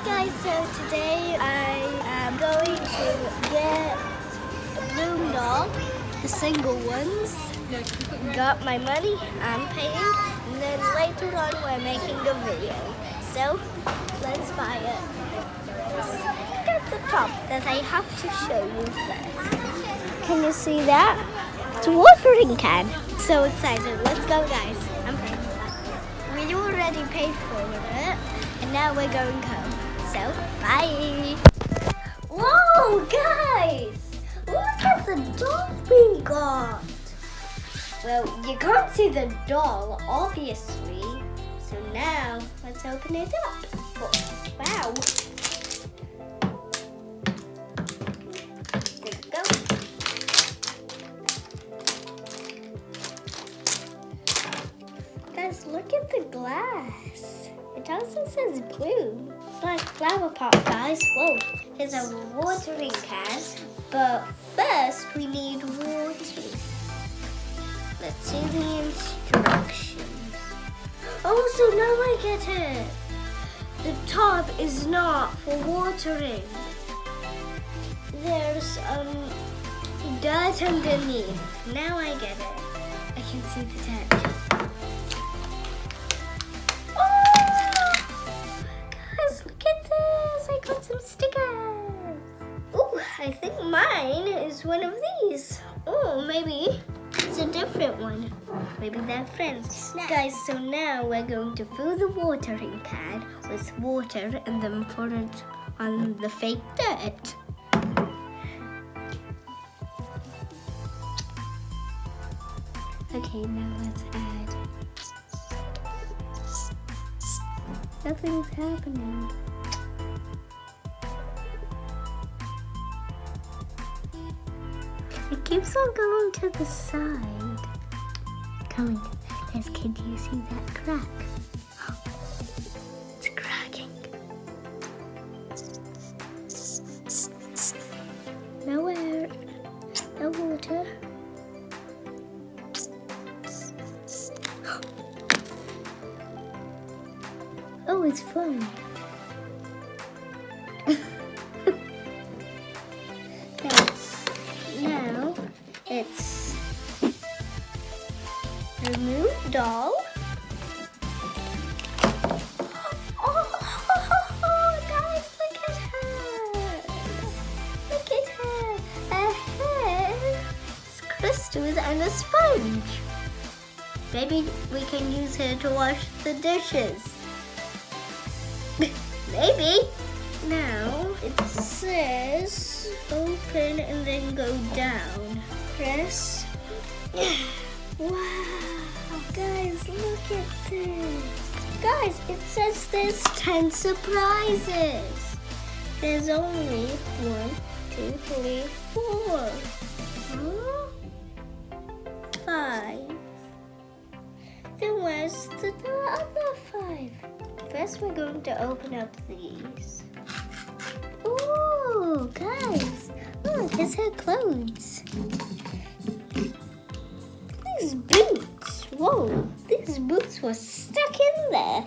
guys, so today I am going to get a Blume doll, the single ones. Got my money, I'm paying, and then later on we're making a video. So let's buy it. Look at the top that I have to show you first. Can you see that? It's a watering can. So excited. Let's go, guys. I'm paying. We already paid for it, and now we're going home. So, bye. Whoa, guys! Look at the doll we got. Well, you can't see the doll, obviously. So now, let's open it up. Oh, wow. There we go. Guys, look at the glass. It also says Blume. It's like flower pot, guys. Whoa, here's a watering can. But first, we need water. Let's see the instructions. Oh, so now I get it. The top is not for watering. There's dirt underneath. Now I get it. I can see the dirt. I think mine is one of these. Oh, maybe it's a different one. Maybe they're friends. Guys, so now we're going to fill the watering can with water and then pour it on the fake dirt. Okay, now let's add. Nothing's happening. It keeps on going to the side. Come on, guys, can you see that crack? Oh, it's cracking. No air, no water. Oh, it's fun. Now it's remove doll. Oh, guys, look at her. Look at her. Her hair is crystals and a sponge. Maybe we can use her to wash the dishes. Maybe. Now it says open and then go down. Press. Wow, guys, look at this. Guys, it says there's 10 surprises. There's only 1, 2, 3, 4. 5. Then where's the other 5? First, we're going to open up these. Ooh, guys, look, it's her clothes. These boots, whoa, these boots were stuck in there.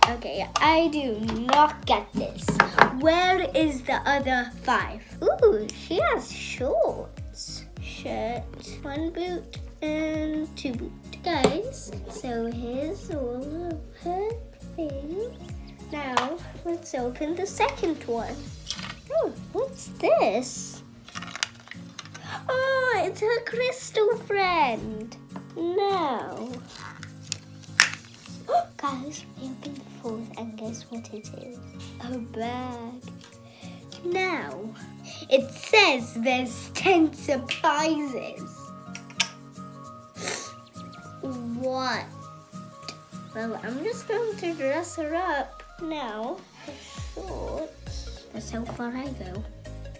Okay, I do not get this. Where is the other 5? Ooh, she has shorts, shirt, 1 boot, and 2 boots. Guys, so here's all of her things. Now, let's open the second one. Oh, what's this? Oh, it's her crystal friend. Now, guys, we opened the 4th, and guess what it is? A bag. Now, it says there's 10 surprises. What? Well, I'm just going to dress her up now. The shorts. That's how far I go.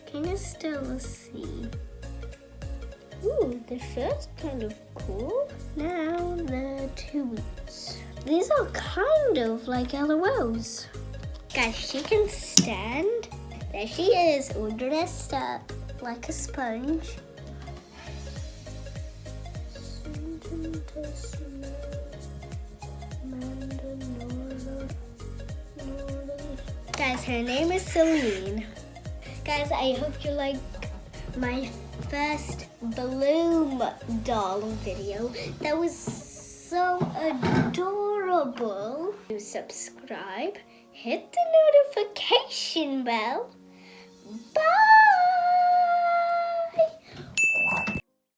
Can you still see? Ooh, the shirt's kind of cool. Now the 2 boots. These are kind of like LOLs. Guys, she can stand. There she is, all dressed up like a sponge. Guys, her name is Celine. Guys, I hope you like my first Blume doll video. That was so adorable. Subscribe, hit the notification bell. Bye!